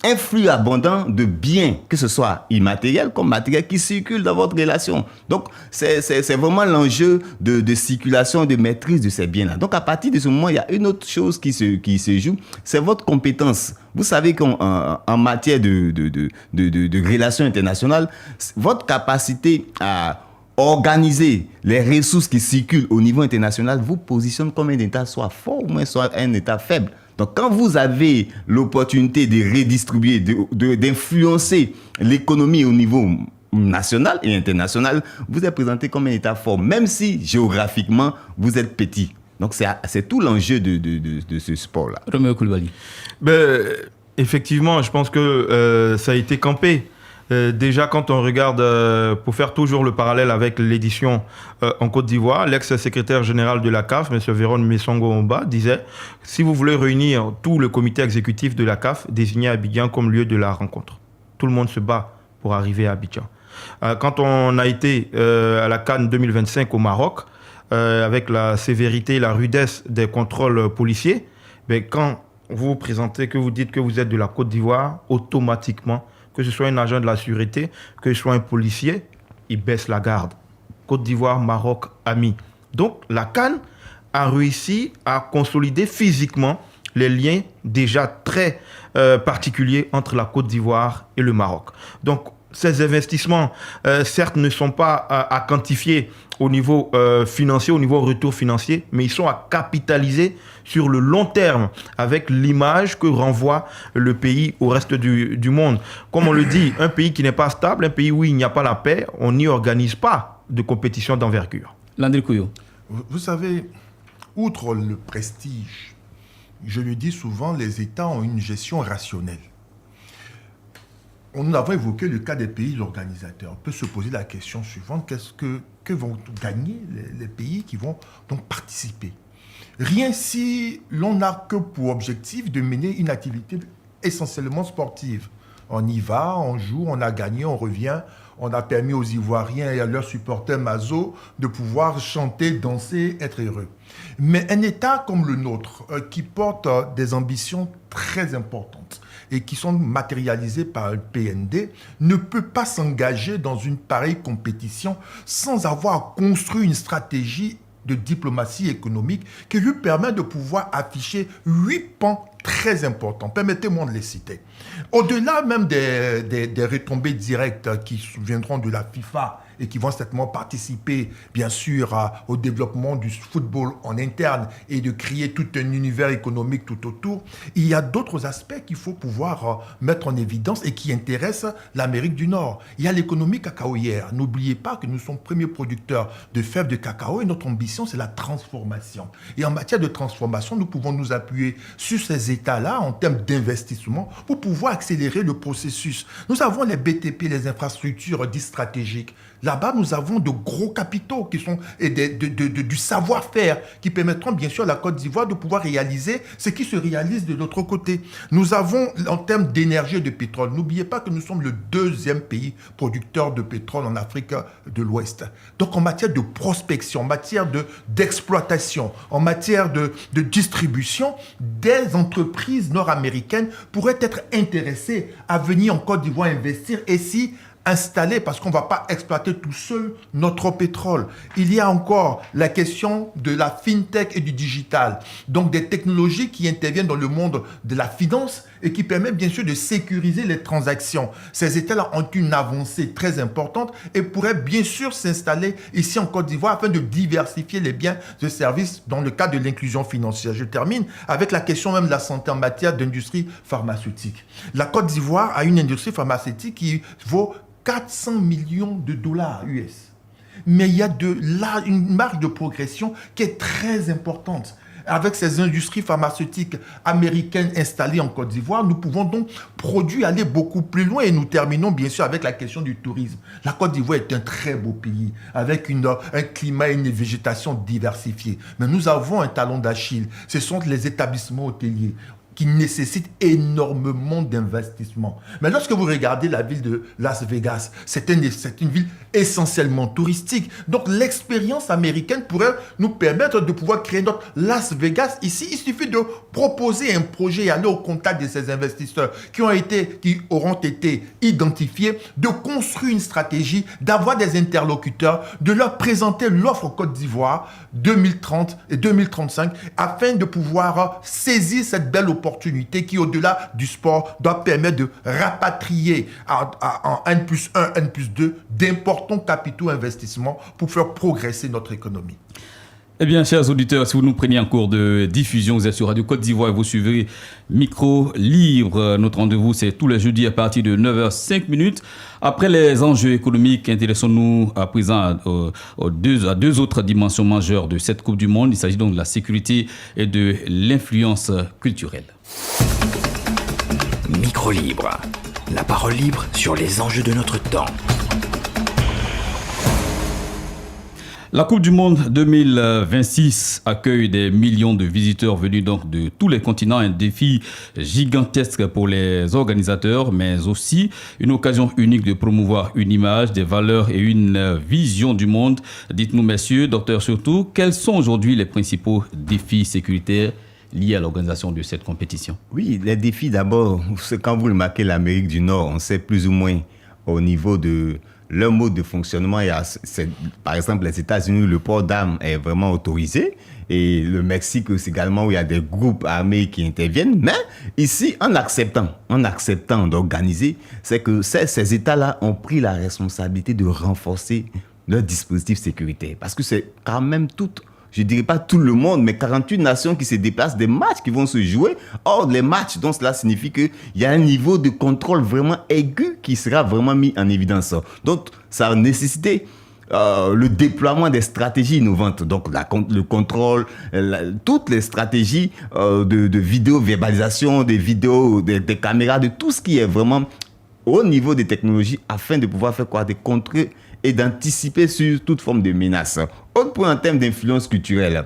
un flux abondant de biens, que ce soit immatériel comme matériel, qui circulent dans votre relation. Donc, c'est vraiment l'enjeu de circulation, de maîtrise de ces biens-là. Donc, à partir de ce moment, il y a une autre chose qui se joue, c'est votre compétence. Vous savez qu'en matière de relations internationales, votre capacité à organiser les ressources qui circulent au niveau international vous positionne comme un État soit fort ou moins soit un État faible. Donc, quand vous avez l'opportunité de redistribuer, d'influencer l'économie au niveau national et international, vous êtes présenté comme un État fort, même si géographiquement, vous êtes petit. Donc, c'est tout l'enjeu de ce sport-là. Romeo Koulibaly. Effectivement, je pense que ça a été campé. Déjà, quand on regarde, pour faire toujours le parallèle avec l'édition en Côte d'Ivoire, l'ex-secrétaire général de la CAF, M. Véron Messongo-Omba, disait « Si vous voulez réunir tout le comité exécutif de la CAF, désignez Abidjan comme lieu de la rencontre. » Tout le monde se bat pour arriver à Abidjan. Quand on a été à la CAN 2025 au Maroc, avec la sévérité et la rudesse des contrôles policiers, quand vous vous présentez, que vous dites que vous êtes de la Côte d'Ivoire, automatiquement, que ce soit un agent de la sûreté, que ce soit un policier, il baisse la garde. Côte d'Ivoire, Maroc, amis. Donc, la CAN a réussi à consolider physiquement les liens déjà très particuliers entre la Côte d'Ivoire et le Maroc. Donc, ces investissements, certes, ne sont pas à quantifier au niveau financier, au niveau retour financier, mais ils sont à capitaliser sur le long terme avec l'image que renvoie le pays au reste du monde. Comme on le dit, un pays qui n'est pas stable, un pays où il n'y a pas la paix, on n'y organise pas de compétition d'envergure. Landry Kouyo. Vous savez, outre le prestige, je le dis souvent, les États ont une gestion rationnelle. Nous avons évoqué le cas des pays organisateurs. On peut se poser la question suivante, que vont gagner les pays qui vont donc participer? Rien si l'on n'a que pour objectif de mener une activité essentiellement sportive. On y va, on joue, on a gagné, on revient. On a permis aux Ivoiriens et à leurs supporters Mazo de pouvoir chanter, danser, être heureux. Mais un État comme le nôtre, qui porte des ambitions très importantes et qui sont matérialisées par le PND, ne peut pas s'engager dans une pareille compétition sans avoir construit une stratégie de diplomatie économique qui lui permet de pouvoir afficher 8 pans très importants. Permettez-moi de les citer. Au-delà même des retombées directes qui viendront de la FIFA et qui vont certainement participer, bien sûr, au développement du football en interne et de créer tout un univers économique tout autour, il y a d'autres aspects qu'il faut pouvoir mettre en évidence et qui intéressent l'Amérique du Nord. Il y a l'économie cacaoyère. N'oubliez pas que nous sommes premiers producteurs de fèves de cacao et notre ambition, c'est la transformation. Et en matière de transformation, nous pouvons nous appuyer sur ces États-là en termes d'investissement pour pouvoir accélérer le processus. Nous avons les BTP, les infrastructures dites stratégiques. Là-bas, nous avons de gros capitaux qui sont et du savoir-faire qui permettront bien sûr à la Côte d'Ivoire de pouvoir réaliser ce qui se réalise de l'autre côté. Nous avons, en termes d'énergie et de pétrole, n'oubliez pas que nous sommes le 2e pays producteur de pétrole en Afrique de l'Ouest. Donc en matière de prospection, en matière d'exploitation, en matière de distribution, des entreprises nord-américaines pourraient être intéressées à venir en Côte d'Ivoire investir et si installé parce qu'on ne va pas exploiter tout seul notre pétrole. Il y a encore la question de la fintech et du digital, donc des technologies qui interviennent dans le monde de la finance et qui permettent bien sûr de sécuriser les transactions. Ces États-là ont une avancée très importante et pourraient bien sûr s'installer ici en Côte d'Ivoire afin de diversifier les biens et services dans le cadre de l'inclusion financière. Je termine avec la question même de la santé en matière d'industrie pharmaceutique. La Côte d'Ivoire a une industrie pharmaceutique qui vaut 400 millions de dollars US. Mais il y a une marge de progression qui est très importante. Avec ces industries pharmaceutiques américaines installées en Côte d'Ivoire, nous pouvons donc produire, aller beaucoup plus loin. Et nous terminons bien sûr avec la question du tourisme. La Côte d'Ivoire est un très beau pays, avec un climat et une végétation diversifiée. Mais nous avons un talon d'Achille. Ce sont les établissements hôteliers qui nécessite énormément d'investissement. Mais lorsque vous regardez la ville de Las Vegas, c'est une ville essentiellement touristique. Donc l'expérience américaine pourrait nous permettre de pouvoir créer notre Las Vegas ici. Il suffit de proposer un projet et aller au contact de ces investisseurs qui auront été identifiés, de construire une stratégie, d'avoir des interlocuteurs, de leur présenter l'offre Côte d'Ivoire 2030 et 2035 afin de pouvoir saisir cette belle opportunité qui, au-delà du sport, doit permettre de rapatrier en N+1, N+2 d'importants capitaux investissements pour faire progresser notre économie. Eh bien, chers auditeurs, si vous nous prenez en cours de diffusion, vous êtes sur Radio Côte d'Ivoire et vous suivez Micro Libre. Notre rendez-vous, c'est tous les jeudis à partir de 9h05. Après les enjeux économiques, intéressons-nous à présent à deux autres dimensions majeures de cette Coupe du Monde. Il s'agit donc de la sécurité et de l'influence culturelle. Micro Libre, la parole libre sur les enjeux de notre temps. La Coupe du Monde 2026 accueille des millions de visiteurs venus donc de tous les continents, un défi gigantesque pour les organisateurs, mais aussi une occasion unique de promouvoir une image, des valeurs et une vision du monde. Dites-nous, messieurs, docteur surtout, quels sont aujourd'hui les principaux défis sécuritaires liés à l'organisation de cette compétition? Oui, les défis d'abord, c'est quand vous remarquez l'Amérique du Nord, on sait plus ou moins au niveau de leur mode de fonctionnement, par exemple, les États-Unis, le port d'armes est vraiment autorisé. Et le Mexique aussi également, où il y a des groupes armés qui interviennent. Mais ici, en acceptant d'organiser, c'est que ces États-là ont pris la responsabilité de renforcer leur dispositif sécuritaire. Parce que c'est quand même je ne dirais pas tout le monde, mais 48 nations qui se déplacent, des matchs qui vont se jouer. Or, les matchs, donc cela signifie qu'il y a un niveau de contrôle vraiment aigu qui sera vraiment mis en évidence. Donc, ça a nécessité le déploiement des stratégies innovantes, donc le contrôle, toutes les stratégies de vidéo-verbalisation, des vidéos, des caméras, de tout ce qui est vraiment au niveau des technologies afin de pouvoir faire quoi, de contrer et d'anticiper sur toute forme de menace. Autre point en termes d'influence culturelle,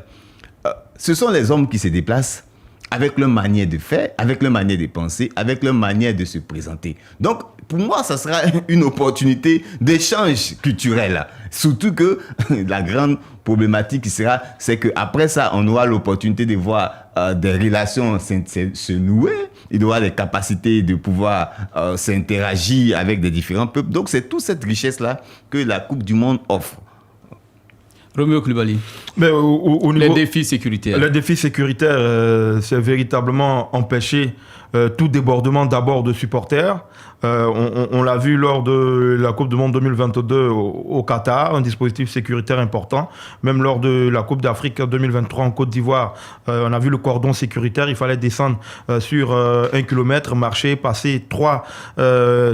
ce sont les hommes qui se déplacent avec leur manière de faire, avec leur manière de penser, avec leur manière de se présenter. Donc, pour moi, ça sera une opportunité d'échange culturel. Surtout que la grande problématique qui sera, c'est qu'après ça, on aura l'opportunité de voir des relations se nouer. Il doit avoir des capacités de pouvoir s'interagir avec des différents peuples. Donc, c'est toute cette richesse-là que la Coupe du Monde offre. Roméo Coulibaly, mais au niveau, les défis sécuritaires. Les défis sécuritaires, c'est véritablement empêcher tout débordement d'abord de supporters. On l'a vu lors de la Coupe du Monde 2022 au Qatar, un dispositif sécuritaire important. Même lors de la Coupe d'Afrique 2023 en Côte d'Ivoire, on a vu le cordon sécuritaire. Il fallait descendre sur 1 kilomètre, marcher, passer 3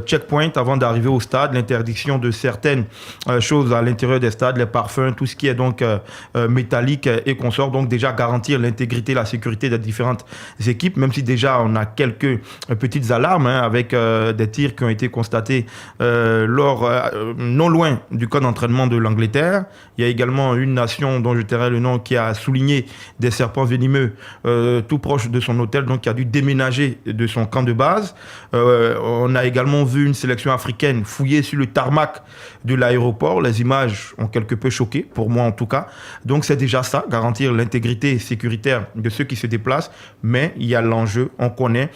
checkpoints avant d'arriver au stade. L'interdiction de certaines choses à l'intérieur des stades, les parfums, tout ce qui est donc métallique et consort. Donc déjà garantir l'intégrité, la sécurité des différentes équipes, même si déjà on a quelques petites alarmes avec des tirs qui ont été constatés non loin du camp d'entraînement de l'Angleterre. Il y a également une nation dont je tairai le nom qui a souligné des serpents venimeux tout proche de son hôtel, donc qui a dû déménager de son camp de base. On a également vu une sélection africaine fouiller sur le tarmac de l'aéroport. Les images ont quelque peu choqué, pour moi en tout cas. Donc c'est déjà ça, garantir l'intégrité sécuritaire de ceux qui se déplacent. Mais il y a l'enjeu, on connaît,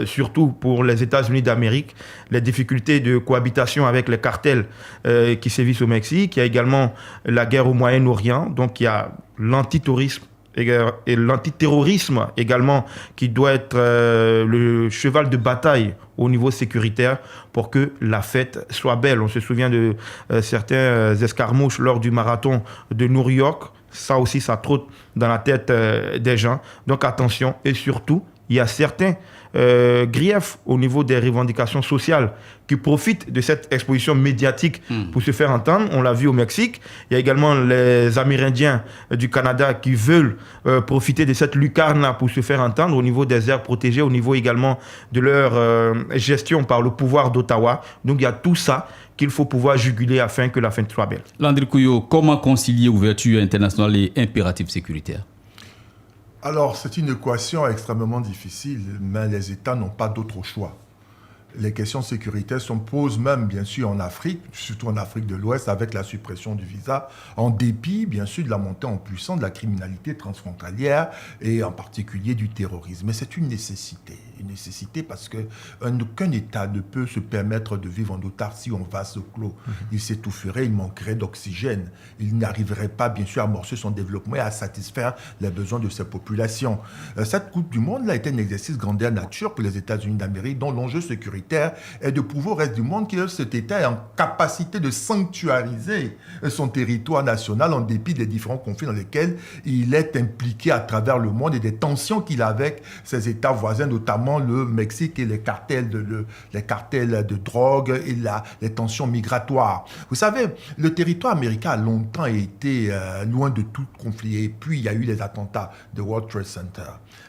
surtout pour les États-Unis d'Amérique, les difficultés de cohabitation avec les cartels qui sévissent au Mexique. Il y a également la guerre au Moyen-Orient, donc il y a l'antiterrorisme et l'antiterrorisme également qui doit être le cheval de bataille au niveau sécuritaire pour que la fête soit belle. On se souvient de certains escarmouches lors du marathon de New York. Ça aussi, ça trotte dans la tête des gens. Donc attention, et surtout, il y a certains griefs au niveau des revendications sociales qui profitent de cette exposition médiatique pour se faire entendre. On l'a vu au Mexique. Il y a également les Amérindiens du Canada qui veulent profiter de cette lucarne pour se faire entendre au niveau des aires protégées, au niveau également de leur gestion par le pouvoir d'Ottawa. Donc il y a tout ça qu'il faut pouvoir juguler afin que la fête soit belle. Landry Couillot, comment concilier ouverture internationale et impératif sécuritaire ? Alors, c'est une équation extrêmement difficile, mais les États n'ont pas d'autre choix. Les questions sécuritaires se posent même, bien sûr, en Afrique, surtout en Afrique de l'Ouest, avec la suppression du visa, en dépit, bien sûr, de la montée en puissance de la criminalité transfrontalière et en particulier du terrorisme. Mais c'est une nécessité parce qu'aucun État ne peut se permettre de vivre en autarcie ou en vase clos. Il s'étoufferait, il manquerait d'oxygène. Il n'arriverait pas, bien sûr, à amorcer son développement et à satisfaire les besoins de ses populations. Cette Coupe du Monde a été un exercice grandeur nature pour les États-Unis d'Amérique, dont l'enjeu sécuritaire est de prouver au reste du monde que cet État est en capacité de sanctuariser son territoire national en dépit des différents conflits dans lesquels il est impliqué à travers le monde et des tensions qu'il a avec ses États voisins, notamment le Mexique et les cartels de drogue et les tensions migratoires. Vous savez, le territoire américain a longtemps été loin de tout conflit. Et puis, il y a eu les attentats de World Trade Center.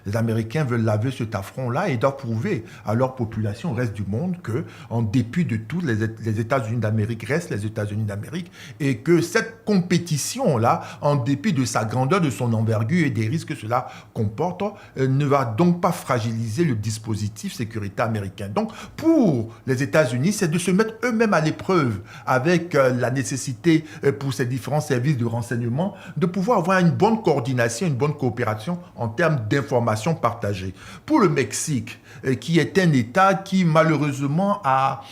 Les Américains veulent laver cet affront-là et doivent prouver à leur population, au reste du monde, que, en dépit de tout, les États-Unis d'Amérique restent les États-Unis d'Amérique et que cette compétition-là, en dépit de sa grandeur, de son envergure et des risques que cela comporte, ne va donc pas fragiliser le dispositif sécuritaire américain. Donc, pour les États-Unis, c'est de se mettre eux-mêmes à l'épreuve avec la nécessité pour ces différents services de renseignement de pouvoir avoir une bonne coordination, une bonne coopération en termes d'informations partagées. Pour le Mexique, qui est un État qui malheureusement a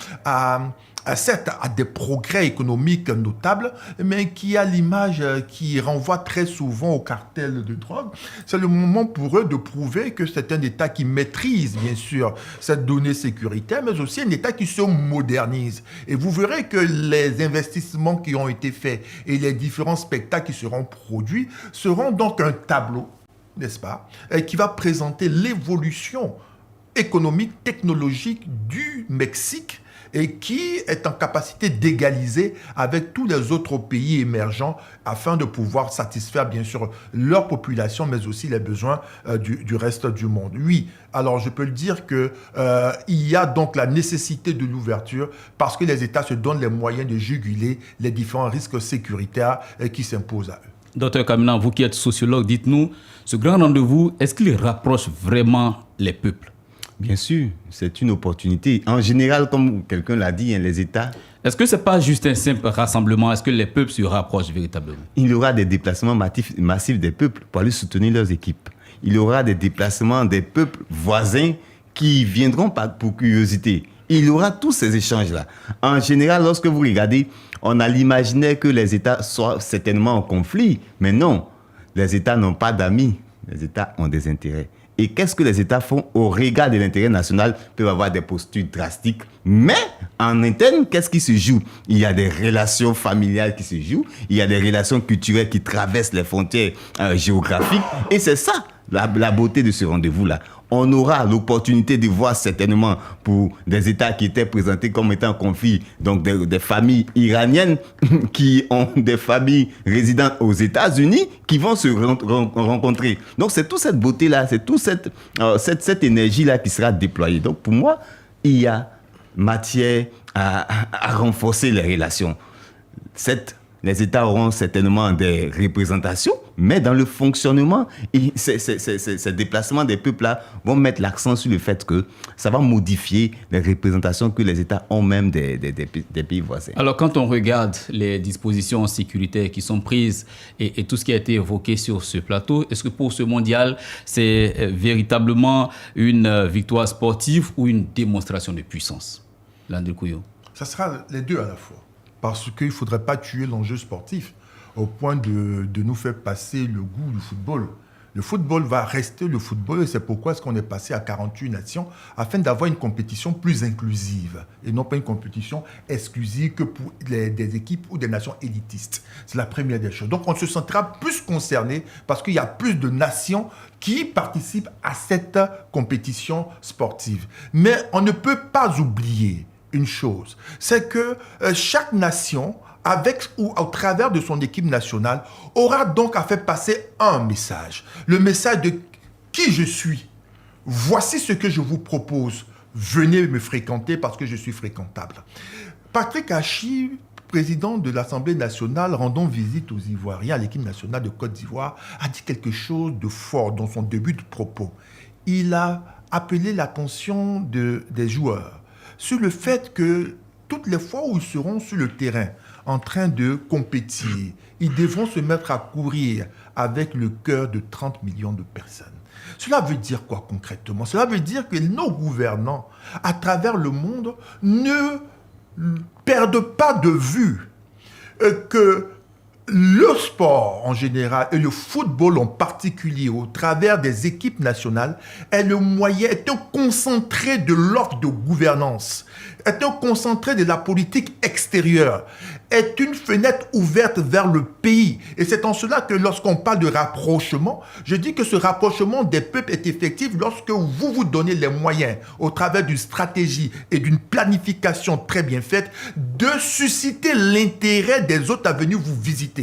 certes à des progrès économiques notables, mais qui a l'image qui renvoie très souvent au cartel de drogue. C'est le moment pour eux de prouver que c'est un État qui maîtrise, bien sûr, cette donnée sécuritaire, mais aussi un État qui se modernise. Et vous verrez que les investissements qui ont été faits et les différents spectacles qui seront produits seront donc un tableau, n'est-ce pas, qui va présenter l'évolution économique, technologique du Mexique et qui est en capacité d'égaliser avec tous les autres pays émergents afin de pouvoir satisfaire bien sûr leur population, mais aussi les besoins du reste du monde. Oui, alors je peux le dire qu'il y a donc la nécessité de l'ouverture parce que les États se donnent les moyens de juguler les différents risques sécuritaires qui s'imposent à eux. Docteur Kamina, vous qui êtes sociologue, dites-nous, ce grand rendez-vous, est-ce qu'il rapproche vraiment les peuples ? Bien sûr, c'est une opportunité. En général, comme quelqu'un l'a dit, les États... Est-ce que ce n'est pas juste un simple rassemblement? Est-ce que les peuples se rapprochent véritablement? Il y aura des déplacements massifs des peuples pour aller soutenir leurs équipes. Il y aura des déplacements des peuples voisins qui viendront pour curiosité. Il y aura tous ces échanges-là. En général, lorsque vous regardez, on a l'imaginaire que les États soient certainement en conflit. Mais non, les États n'ont pas d'amis. Les États ont des intérêts. Et qu'est-ce que les États font au regard de l'intérêt national? Ils peuvent avoir des postures drastiques. Mais en interne, qu'est-ce qui se joue? Il y a des relations familiales qui se jouent. Il y a des relations culturelles qui traversent les frontières géographiques. Et c'est ça, la beauté de ce rendez-vous-là. On aura l'opportunité de voir certainement pour des États qui étaient présentés comme étant en conflit, donc des familles iraniennes qui ont des familles résidentes aux États-Unis qui vont se rencontrer. Donc c'est toute cette beauté-là, c'est toute cette énergie-là qui sera déployée. Donc pour moi, il y a matière à renforcer les relations. Les États auront certainement des représentations, mais dans le fonctionnement, ces déplacements des peuples-là vont mettre l'accent sur le fait que ça va modifier les représentations que les États ont même des pays voisins. Alors, quand on regarde les dispositions sécuritaires qui sont prises et tout ce qui a été évoqué sur ce plateau, est-ce que pour ce mondial, c'est véritablement une victoire sportive ou une démonstration de puissance? Landry Couillot. Ça sera les deux à la fois. Parce qu'il ne faudrait pas tuer l'enjeu sportif au point de nous faire passer le goût du football. Le football va rester le football et c'est pourquoi est-ce qu'on est passé à 48 nations afin d'avoir une compétition plus inclusive et non pas une compétition exclusive que pour des équipes ou des nations élitistes. C'est la première des choses. Donc on se sentira plus concerné parce qu'il y a plus de nations qui participent à cette compétition sportive. Mais on ne peut pas oublier une chose, c'est que chaque nation, avec ou au travers de son équipe nationale, aura donc à faire passer un message. Le message de qui je suis. Voici ce que je vous propose. Venez me fréquenter parce que je suis fréquentable. Patrick Hachi, président de l'Assemblée nationale, rendant visite aux Ivoiriens, à l'équipe nationale de Côte d'Ivoire, a dit quelque chose de fort dans son début de propos. Il a appelé l'attention des joueurs sur le fait que toutes les fois où ils seront sur le terrain en train de compétir, ils devront se mettre à courir avec le cœur de 30 millions de personnes. Cela veut dire quoi concrètement? Cela veut dire que nos gouvernants à travers le monde ne perdent pas de vue que le sport en général et le football en particulier au travers des équipes nationales est le moyen, est un concentré de l'offre de gouvernance, est un concentré de la politique extérieure, est une fenêtre ouverte vers le pays. Et c'est en cela que lorsqu'on parle de rapprochement, je dis que ce rapprochement des peuples est effectif lorsque vous vous donnez les moyens, au travers d'une stratégie et d'une planification très bien faite, de susciter l'intérêt des autres à venir vous visiter.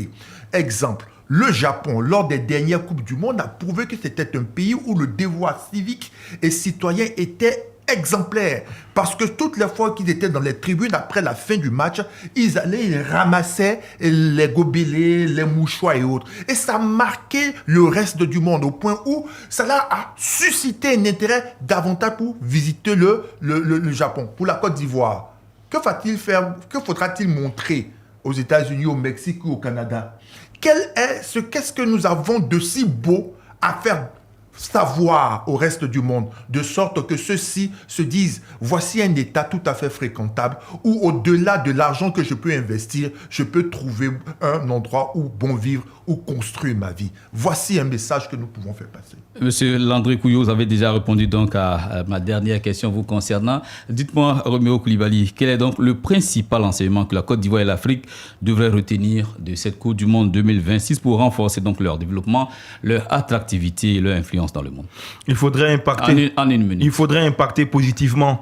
Exemple, le Japon, lors des dernières Coupes du Monde, a prouvé que c'était un pays où le devoir civique et citoyen était exemplaire. Parce que toutes les fois qu'ils étaient dans les tribunes, après la fin du match, ils allaient, ils ramassaient les gobelets, les mouchoirs et autres. Et ça marquait le reste du monde au point où cela a suscité un intérêt davantage pour visiter le Japon, pour la Côte d'Ivoire. Que va-t-il faire? Que faudra-t-il montrer aux États-Unis, au Mexique ou au Canada? Qu'est-ce que nous avons de si beau à faire savoir au reste du monde, de sorte que ceux-ci se disent, voici un état tout à fait fréquentable, où au-delà de l'argent que je peux investir, je peux trouver un endroit où bon vivre, où construire ma vie. Voici un message que nous pouvons faire passer. Monsieur Landry Couillot, vous avez déjà répondu donc à ma dernière question vous concernant. Dites-moi, Roméo Koulibaly, quel est donc le principal enseignement que la Côte d'Ivoire et l'Afrique devraient retenir de cette Coupe du Monde 2026 pour renforcer donc leur développement, leur attractivité et leur influence dans le monde? Il faudrait impacter, en une minute. Il faudrait impacter positivement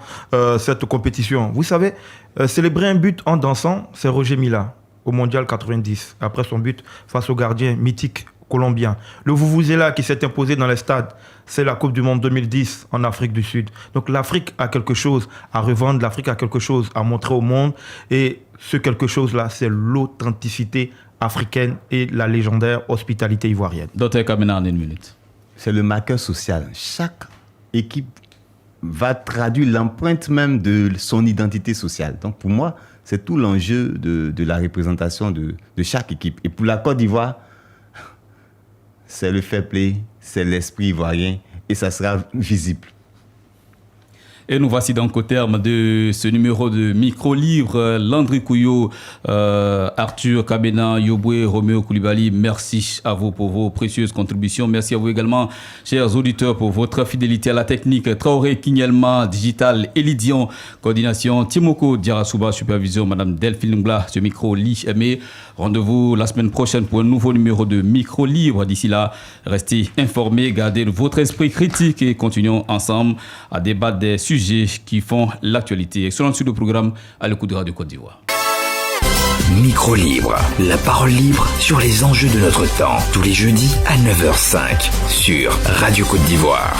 cette compétition. Vous savez, célébrer un but en dansant, c'est Roger Mila au Mondial 90, après son but face au gardien mythique colombien. Le Vuvuzela qui s'est imposé dans les stades, c'est la Coupe du Monde 2010 en Afrique du Sud. Donc l'Afrique a quelque chose à revendre, l'Afrique a quelque chose à montrer au monde. Et ce quelque chose-là, c'est l'authenticité africaine et la légendaire hospitalité ivoirienne. Dr Kamena, en une minute. C'est le marqueur social. Chaque équipe va traduire l'empreinte même de son identité sociale. Donc pour moi, c'est tout l'enjeu de la représentation de chaque équipe. Et pour la Côte d'Ivoire, c'est le fair play, c'est l'esprit ivoirien et ça sera visible. Et nous voici donc au terme de ce numéro de micro-livre. Landry Couillot, Arthur Kabena, Yoboué, Roméo Koulibaly, merci à vous pour vos précieuses contributions. Merci à vous également, chers auditeurs, pour votre fidélité à la technique. Traoré Kinyelma, Digital, Elidion, coordination, Timoko Diarasuba, supervision, Madame Delphine Ngla, ce micro-lit aimé. Rendez-vous la semaine prochaine pour un nouveau numéro de micro-livre. D'ici là, restez informés, gardez votre esprit critique et continuons ensemble à débattre des sujets qui font l'actualité. Excellent sur le programme à l'écoute de Radio Côte d'Ivoire. Micro libre, la parole libre sur les enjeux de notre temps. Tous les jeudis à 9h05 sur Radio Côte d'Ivoire.